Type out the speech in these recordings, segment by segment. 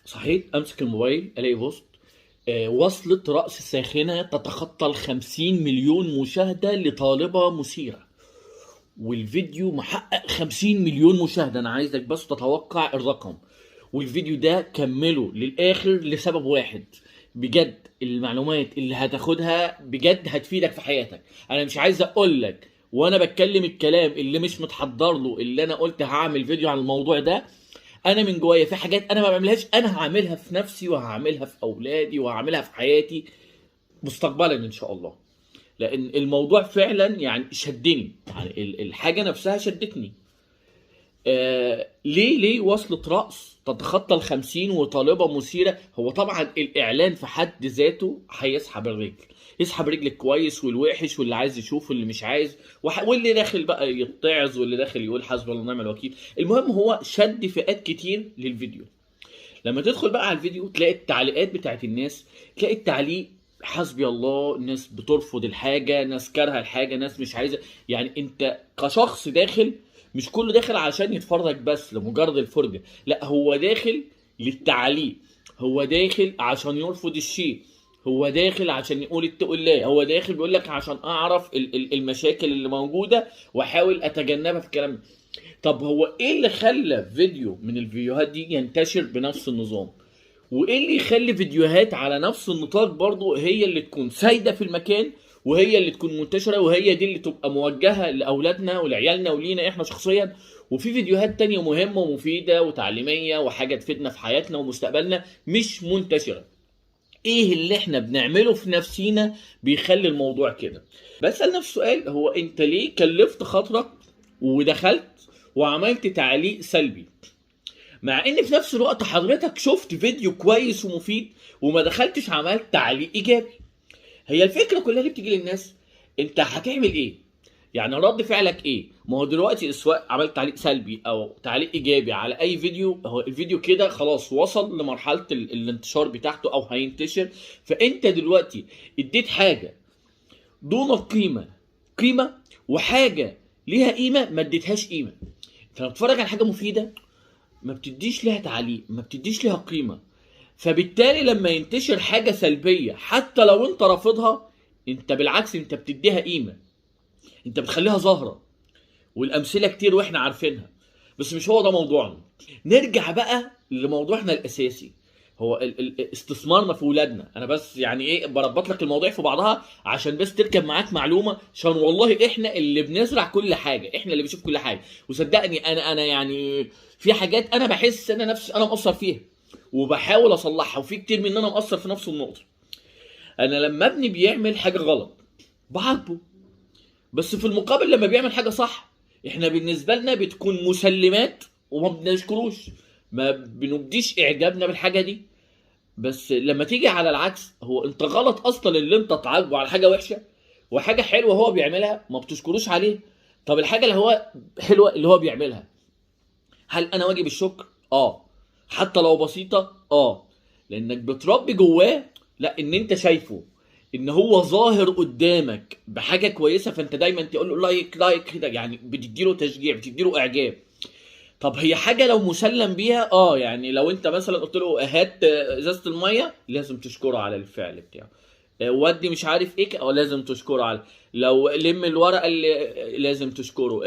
صحيت امسك الموبايل الاقي بوست وصلت رأس ساخنة تتخطى ال50 مليون مشاهدة لطالبة مثيرة. والفيديو محقق 50 مليون مشاهدة. انا عايزك بس تتوقع الرقم. والفيديو ده كمله للآخر لسبب واحد. بجد المعلومات اللي هتاخدها بجد هتفيدك في حياتك. انا مش عايز اقولك وانا بتكلم الكلام اللي مش متحضر له، اللي انا قلت هعمل فيديو عن الموضوع ده. انا من جوايا في حاجات انا ما بعملهاش، انا هعملها في نفسي وهعملها في اولادي وهعملها في حياتي مستقبلا ان شاء الله. لان الموضوع فعلا يعني شدني، يعني الحاجه نفسها شدتني. ليه وصلت رأس تتخطى ال50 وطالبة مثيرة؟ هو طبعا الإعلان في حد ذاته هيسحب الرجل، يسحب رجل كويس والوحش واللي عايز يشوف واللي مش عايز، واللي داخل بقى يتعظ واللي داخل يقول حسبي الله ونعم الوكيل. المهم هو شد فئات كتير للفيديو. لما تدخل بقى على الفيديو تلاقي التعليقات بتاعت الناس، تلاقي التعليق حسبي الله، ناس بترفض الحاجة، ناس كارهة الحاجة، ناس مش عايزة. يعني انت كشخص داخل، مش كله داخل عشان يتفرج بس لمجرد الفرجة، لا هو داخل للتعليق، هو داخل عشان يرفض الشيء، هو داخل عشان يقول اتقوا الله، هو داخل بيقول لك عشان اعرف المشاكل اللي موجودة واحاول اتجنبها في الكلام. طب هو ايه اللي خلى فيديو من الفيديوهات دي ينتشر بنفس النظام؟ وايه اللي يخلي فيديوهات على نفس النطاق برضو هي اللي تكون سايدة في المكان، وهي اللي تكون منتشرة، وهي دي اللي تبقى موجهة لأولادنا ولعيالنا ولينا احنا شخصيا؟ وفي فيديوهات تانية مهمة ومفيدة وتعليمية وحاجة تفيدنا في حياتنا ومستقبلنا مش منتشرة. ايه اللي احنا بنعمله في نفسينا بيخلي الموضوع كده؟ بسأل نفس السؤال، هو انت ليه كلفت خاطرك ودخلت وعملت تعليق سلبي، مع ان في نفس الوقت حضرتك شفت فيديو كويس ومفيد وما دخلتش عملت تعليق ايجابي؟ هي الفكره كلها اللي بتيجي للناس، انت هتعمل ايه؟ يعني رد فعلك ايه؟ ما هو دلوقتي سواء عملت تعليق سلبي او تعليق ايجابي على اي فيديو، هو الفيديو كده خلاص وصل لمرحله الانتشار بتاعته او هينتشر. فانت دلوقتي اديت حاجه دون قيمه، وحاجه ليها قيمه ما اديتهاش قيمه. انت لما بتتفرج على حاجه مفيده ما بتديش ليها تعليق، ما بتديش ليها قيمة. فبالتالي لما ينتشر حاجة سلبية حتى لو انت رافضها، انت بالعكس انت بتديها قيمة، انت بتخليها ظاهرة. والامثلة كتير واحنا عارفينها، بس مش هو ده موضوعنا. نرجع بقى لموضوعنا الاساسي، هو استثمارنا في ولادنا. انا بس يعني ايه بربط لك المواضيع في بعضها عشان بس تركب معاك معلومه، عشان والله احنا اللي بنزرع كل حاجه، احنا اللي بنشوف كل حاجه. وصدقني انا يعني في حاجات انا بحس انا نفسي انا مقصر فيها وبحاول اصلحها، وفي كتير مننا مقصر في نفس النقطه. انا لما ابني بيعمل حاجه غلط بعاقبه، بس في المقابل لما بيعمل حاجه صح احنا بالنسبه لنا بتكون مسلمات وما بنشكروش، ما بنبديش اعجابنا بالحاجه دي. بس لما تيجي على العكس، هو انت غلط اصلا اللي انت تعاقبه على حاجه وحشه، وحاجه حلوه هو بيعملها ما بتشكروش عليه. طب الحاجه اللي هو حلوه اللي هو بيعملها، هل انا واجب الشكر؟ اه. حتى لو بسيطه؟ اه. لانك بتربي جواه، لا ان انت شايفه ان هو ظاهر قدامك بحاجه كويسه، فانت دايما تقول له لايك لايك كده، يعني بتديله تشجيع، بتديله اعجاب. طب هي حاجه لو مسلم بيها، يعني لو انت مثلا قلت له هات ازازه الميه لازم تشكره على الفعل بتاعه. ودي مش عارف ايه لازم تشكره على، لو لم الورقه اللي لازم تشكره،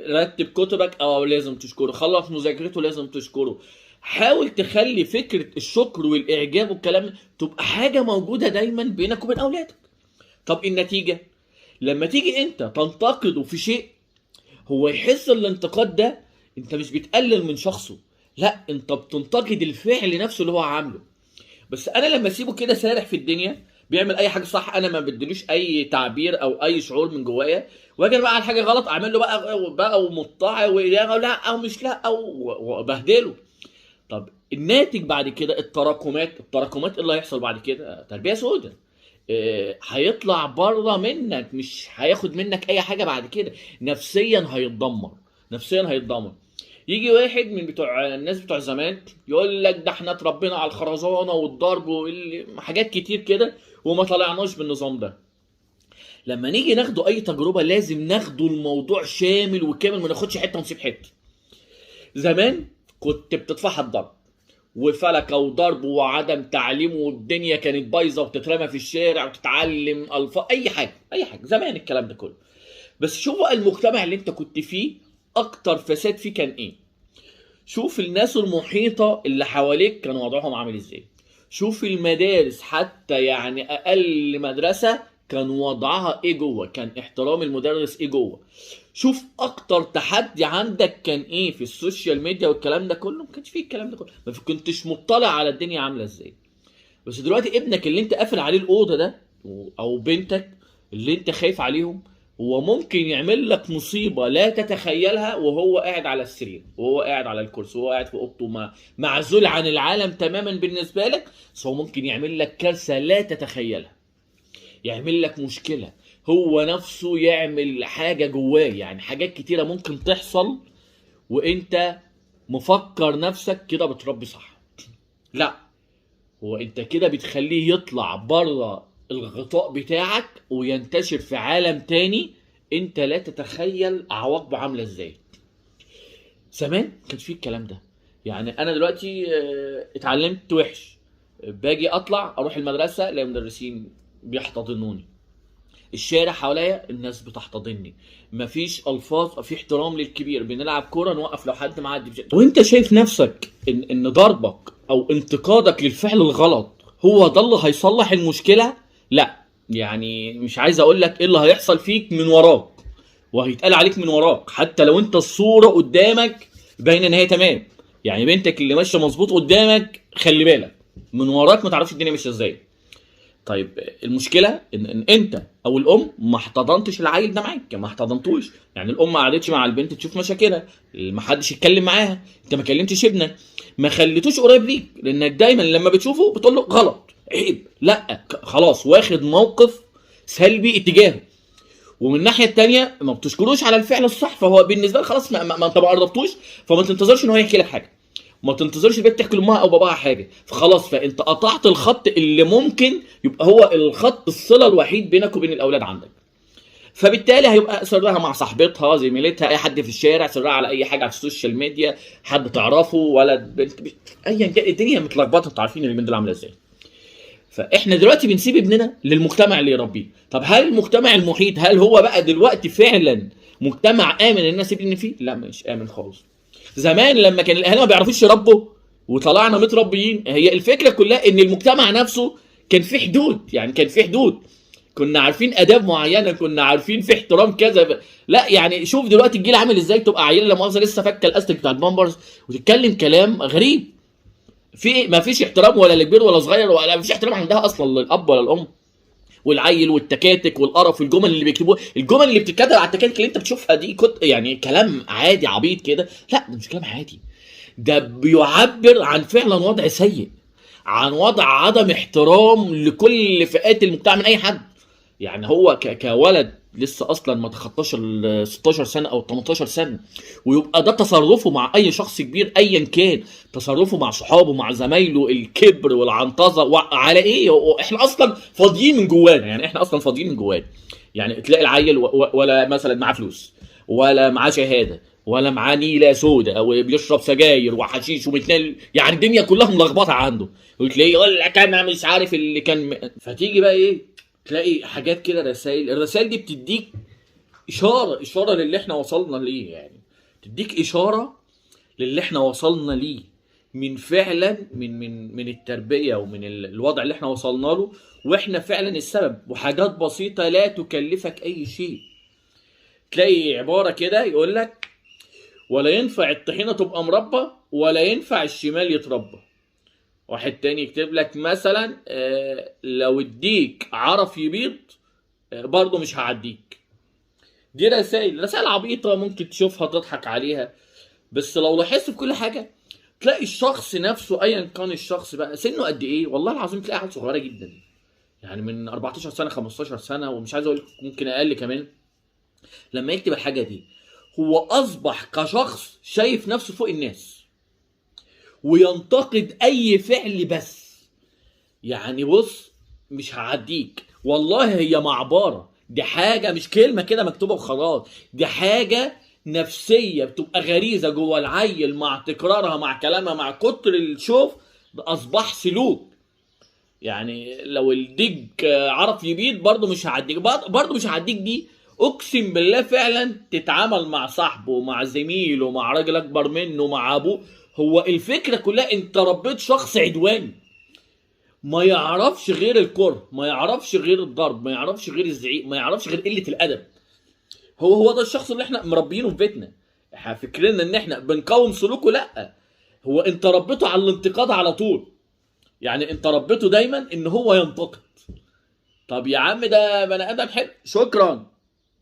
رتب كتبك لازم تشكره، خلص مذاكرته لازم تشكره. حاول تخلي فكره الشكر والاعجاب والكلام تبقى حاجه موجوده دايما بينك وبين اولادك. طب النتيجه لما تيجي انت تنتقده في شيء، هو يحس الانتقاد ده انت مش بتقلل من شخصه، لا انت بتنتقد الفعل نفسه اللي هو عامله. بس انا لما اسيبه كده سارح في الدنيا بيعمل اي حاجه صح، انا ما بدلوش اي تعبير او اي شعور من جوايا، واجي بقى على حاجه غلط اعمل له بقى ومطاع لا او مش لا او وبهدله. طب الناتج بعد كده التراكمات اللي هيحصل بعد كده تربيه سوداء. هيطلع بره منك، مش هياخد منك اي حاجه بعد كده، نفسيا هيتدمر، نفسيا هيتدمر. يجي واحد من بتوع الناس بتوع زمان يقول لك ده احنا اتربينا على الخرزانه والضرب وحاجات كتير كده وما طلعناش بالنظام ده. لما نيجي ناخده اي تجربه لازم ناخده الموضوع شامل وكامل، ما ناخدش حته ونسيب حته. زمان كنت بتدفعها الضرب، وفلكه وضرب وعدم تعليم والدنيا كانت بايظه وتترمى في الشارع وتتعلم الفاظ، اي حاجه اي حاجه زمان الكلام ده كله. بس شوف بقى المجتمع اللي انت كنت فيه اكتر فساد فيه كان ايه. شوف الناس المحيطه اللي حواليك كان وضعهم عامل ازاي. شوف المدارس حتى يعني اقل مدرسه كان وضعها ايه جوه، كان احترام المدرس ايه جوه. شوف اكتر تحدي عندك كان ايه في السوشيال ميديا والكلام ده كله، ما كانش فيه الكلام ده كله، ما كنتش مطلع على الدنيا عامله ازاي. بس دلوقتي ابنك اللي انت قافل عليه الاوضه ده، او بنتك اللي انت خايف عليهم، هو ممكن يعمل لك مصيبه لا تتخيلها وهو قاعد على السرير، وهو قاعد على الكرسي، وهو قاعد في اوضته معزول عن العالم تماما بالنسبه لك. بس هو ممكن يعمل لك كارثه لا تتخيلها، يعمل لك مشكله، هو نفسه يعمل حاجه جواه. يعني حاجات كتيره ممكن تحصل وانت مفكر نفسك كده بتربي صح. لا، هو انت كده بتخليه يطلع بره الغطاء بتاعك وينتشر في عالم تاني انت لا تتخيل عواقبه عامله ازاي. زمان كان في الكلام ده. يعني انا دلوقتي اتعلمت وحش، باجي اطلع اروح المدرسه الاقي مدرسين بيحتضنوني، الشارع حواليا الناس بتحتضني، مفيش الفاظ، في احترام للكبير، بنلعب كوره نوقف لو حد معدي وانت شايف نفسك ان ضربك او انتقادك للفعل الغلط هو ده اللي هيصلح المشكله. لا، يعني مش عايز اقول لك ايه اللي هيحصل فيك من وراك وهيتقال عليك من وراك، حتى لو انت الصوره قدامك باينه ان هي تمام. يعني بنتك اللي ماشيه مظبوط قدامك خلي بالك، من وراك ما تعرفش الدنيا ماشيه ازاي. طيب المشكله ان انت او الام ما احتضنتش العيل ده معاك، ما احتضنتوش. يعني الام ما قعدتش مع البنت تشوف مشاكلها، ما حدش يتكلم معاها، انت ما كلمتش ابنك، ما خليتوش قريب ليك، لانك دايما لما بتشوفه بتقول له غلط عيب، لا خلاص واخد موقف سلبي اتجاهه. ومن الناحيه الثانيه ما بتشكروش على الفعل الصح، فهو بالنسبه لك خلاص ما انت ما قربتوش، فما تنتظرش ان هو يحكي لك حاجه، ما تنتظرش البنت تحكي لامها او باباها حاجه، فخلاص فانت قطعت الخط اللي ممكن يبقى هو الخط الصله الوحيد بينك وبين الاولاد عندك. فبالتالي هيبقى سرها مع صاحبتها، زميلتها، اي حد في الشارع، سرها على اي حاجه على السوشيال ميديا، حد تعرفه، ولد بنت، ايا كان، الدنيا متلخبطه، انتوا عارفين اليومين دول عامله ازاي. فاحنا دلوقتي بنسيب ابننا للمجتمع اللي يربيه. طب هل المجتمع المحيط هل هو بقى دلوقتي فعلا مجتمع امن ان الناس ابني فيه؟ لا، مش امن خالص. زمان لما كان الاهالي ما بيعرفوش يربوا وطلعنا متربيين، هي الفكره كلها ان المجتمع نفسه كان فيه حدود، يعني كان فيه حدود، كنا عارفين اداب معينه، كنا عارفين في احترام كذا. لا يعني شوف دلوقتي الجيل عامل ازاي، تبقى عيله لا مؤاخذه لسه فاكه الاستك بتاع البامبرز وتتكلم كلام غريب، في ما فيش احترام ولا لكبير ولا صغير، ولا ما فيش احترام عندها اصلا للاب ولا الام. والعيل والتكاتك والقرف والجمل اللي بيكتبوها، الجمل اللي بتتكتب على التكاتك اللي انت بتشوفها دي كنت يعني كلام عادي عبيط كده، لا ده مش كلام عادي، ده بيعبر عن فعلا وضع سيء، عن وضع عدم احترام لكل فئات المجتمع من اي حد. يعني هو كولد لسه اصلا ما تخطاش ال 16 سنه او 18 سنه، ويبقى ده تصرفه مع اي شخص كبير ايا كان، تصرفه مع صحابه مع زمايله، الكبر والعنطزه وعلى ايه، احنا اصلا فاضيين من جوانا، يعني احنا اصلا فاضيين من جوانا. يعني تلاقي العيل ولا مثلا معاه فلوس ولا معاه شهاده ولا معاه نيله سودا او بيشرب سجاير وحشيش ومتنال، يعني الدنيا كلها ملخبطه عنده، وتلاقيه يقول لك انا مش عارف اللي كان فتيجي بقى ايه، تلاقي حاجات كده، رسائل، الرسائل دي بتديك اشاره للي احنا وصلنا ليه، يعني تديك اشاره للي احنا وصلنا ليه من فعلا من التربيه ومن الوضع اللي احنا وصلنا له، واحنا فعلا السبب، وحاجات بسيطه لا تكلفك اي شيء. تلاقي عباره كده يقول لك ولا ينفع الطحينه تبقى مربى ولا ينفع الشمال يتربى. واحد تاني يكتب لك مثلا لو الديك عرف يبيض برضه مش هعديك. دي رسائل عبيطه ممكن تشوفها تضحك عليها، بس لو لاحظت في كل حاجه تلاقي الشخص نفسه ايا كان الشخص بقى سنه قد ايه، والله العظيم تلاقي عيال صغيره جدا، يعني من 14 سنه 15 سنه، ومش عايز اقول ممكن اقل كمان، لما يكتب الحاجه دي هو اصبح كشخص شايف نفسه فوق الناس وينتقد اي فعل. بس يعني بص مش هعديك، والله هي معبره، دي حاجه مش كلمه كده مكتوبه وخلاص، دي حاجه نفسيه، بتبقى غريزه جوه العيل مع تكرارها مع كلامها مع كتر الشوف، ده اصبح سلوك. يعني لو الديك عرف يبيض برضه مش هعديك، برضه مش هعديك دي اقسم بالله فعلا تتعامل مع صاحبه مع زميله مع راجل اكبر منه مع ابوه. هو الفكره كلها انت ربيت شخص عدواني ما يعرفش غير الكره، ما يعرفش غير الضرب، ما يعرفش غير الزعيق، ما يعرفش غير قله الادب. هو ده الشخص اللي احنا مربيينه في بيتنا. احنا فكرنا ان احنا بنقاوم سلوكه، لا، هو انت ربيته على الانتقاد على طول. يعني انت ربيته دايما ان هو ينتقد. طب يا عم ده بني ادم حلو، شكرا.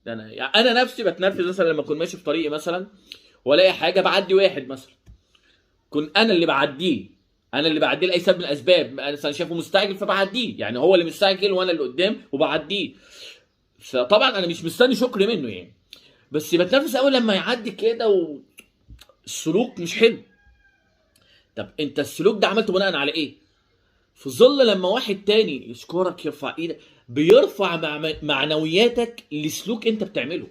ده انا يعني انا نفسي بتنرفز مثلا لما اكون ماشي في طريقي مثلا والاقي حاجه بعدي واحد مثلا، كنت انا اللي بعديه، انا اللي بعديه لاي سبب من الاسباب، انا شايفه مستعجل فبعديه، يعني هو اللي مستعجل وانا اللي قدام وبعديه. فطبعا انا مش مستني شكر منه يعني، بس بتنرفز قوي لما يعدي كده والسلوك مش حلو. طب انت السلوك ده عملته بناء على ايه؟ في ظل لما واحد تاني يشكرك يرفع ايدك، بيرفع معنوياتك لسلوك انت بتعمله،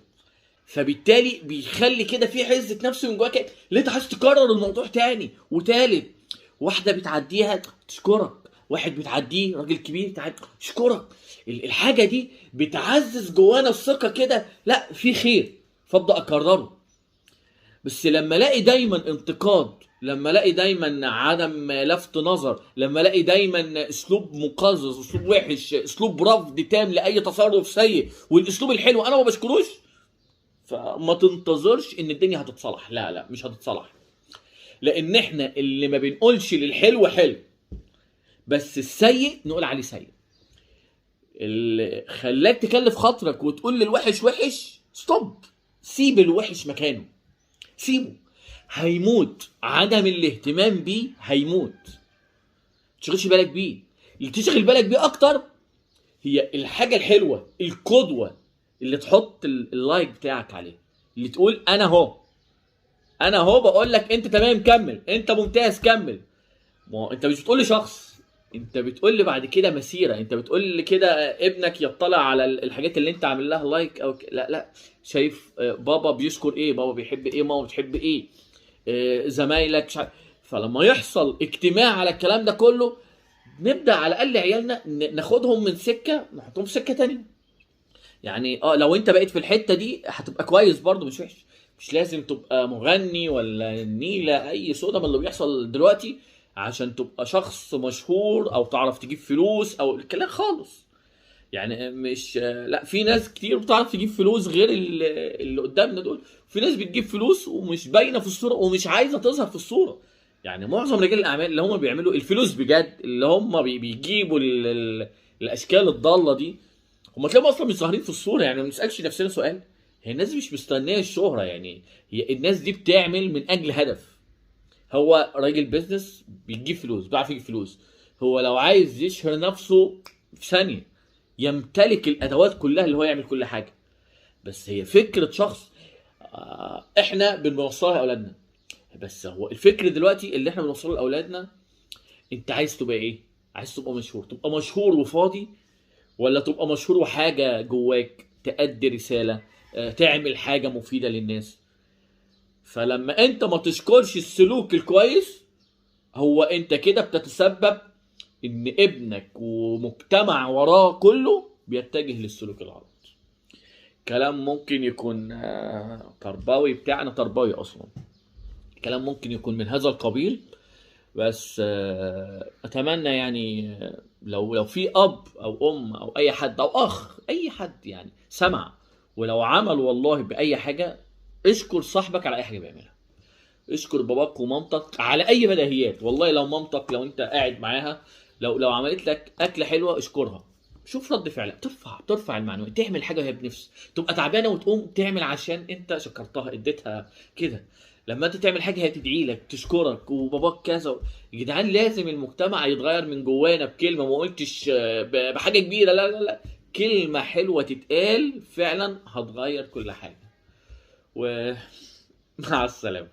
فبالتالي بيخلي كده في عزة نفس من جواك اللي انت عايز تكرر الموضوع تاني وتالت. واحدة بتعديها تشكرك، واحد بتعديه راجل كبير تعدي تشكرك. الحاجة دي بتعزز جوانا الثقة كده، لا في خير، فابدأ اكرره. بس لما الاقي دايما انتقاد، لما الاقي دايما عدم لفت نظر، لما الاقي دايما اسلوب مقزز، اسلوب وحش، اسلوب رفض تام لاي تصرف سيء، والاسلوب الحلو انا ما بشكروش، فما تنتظرش ان الدنيا هتتصلح. لا لا مش هتتصلح، لان احنا اللي ما بنقولش للحلو حلو بس السيء نقول عليه سيء. اللي خلاك تكلف خاطرك وتقول للوحش وحش، ستوب، سيب الوحش مكانه، سيبه، هيموت. عدم الاهتمام بيه هيموت، تشغلش بالك بيه. اللي تشغل بالك بيه اكتر هي الحاجه الحلوه، القدوه اللي تحط اللايك بتاعك عليه، اللي تقول انا اهو، انا اهو بقول لك انت تمام كمل، انت ممتاز كمل. ما هو انت مش بتقول لشخص، انت بتقول لي بعد كده مسيره، انت بتقول لي كده ابنك يطلع على الحاجات اللي انت عامل لها لايك او لا لا، شايف بابا بيشكر ايه، بابا بيحب ايه، ماما بتحب ايه، زمايلك فلما يحصل اجتماع على الكلام ده كله، نبدا على الاقل عيالنا ناخدهم من سكه نحطهم في سكه تانية. يعني لو انت بقيت في الحته دي هتبقى كويس برضو مش وحش، مش لازم تبقى مغني ولا نيله اي صودا من اللي بيحصل دلوقتي عشان تبقى شخص مشهور او تعرف تجيب فلوس او الكلام خالص. يعني مش لا، في ناس كتير بتعرف تجيب فلوس غير اللي قدامنا دول، في ناس بتجيب فلوس ومش باينه في الصوره ومش عايزه تظهر في الصوره. يعني معظم رجال الاعمال اللي هم بيعملوا الفلوس بجد، اللي هم بيجيبوا الاشكال الضاله دي، هم تلاقيهم اصلا مش ظاهرين في الصوره. يعني ما نسالش نفسنا سؤال، هي الناس دي مش مستنيه الشهره؟ يعني هي الناس دي بتعمل من اجل هدف. هو راجل بيزنس بيجيب فلوس، بيعرف يجيب فلوس، هو لو عايز يشهر نفسه في ثانيه يمتلك الادوات كلها اللي هو يعمل كل حاجه. بس هي فكره شخص احنا بنوصلها لاولادنا. بس هو الفكر دلوقتي اللي احنا بنوصله لاولادنا، انت عايز تبقى ايه؟ عايز تبقى مشهور، تبقى مشهور وفاضي، ولا تبقى مشهور وحاجه جواك تأدي رساله، تعمل حاجه مفيده للناس؟ فلما انت ما تشكرش السلوك الكويس، هو انت كده بتتسبب ان ابنك ومجتمع وراه كله بيتجه للسلوك الغلط. كلام ممكن يكون تربوي بتاعنا، تربوي اصلا، كلام ممكن يكون من هذا القبيل. بس اتمنى يعني لو في اب او ام او اي حد او اخ اي حد يعني سمع ولو عمل والله باي حاجه، اشكر صاحبك على اي حاجه بيعملها، اشكر باباك ومامتك على اي بديهيات. والله لو مامتك لو انت قاعد معاها لو عملت لك اكله حلوه اشكرها، شوف رد فعلها، بترفع المعنويات. تعمل حاجه وهي بنفس، تبقى تعبانه وتقوم تعمل عشان انت شكرتها اديتها كده. لما انت تعمل حاجه هي تدعي لك تشكرك وباباك كذا. يا جدعان لازم المجتمع يتغير من جوانا بكلمه، ما قلتش بحاجه كبيره، لا لا لا، كلمه حلوه تتقال فعلا هتغير كل حاجه. ومع السلامه.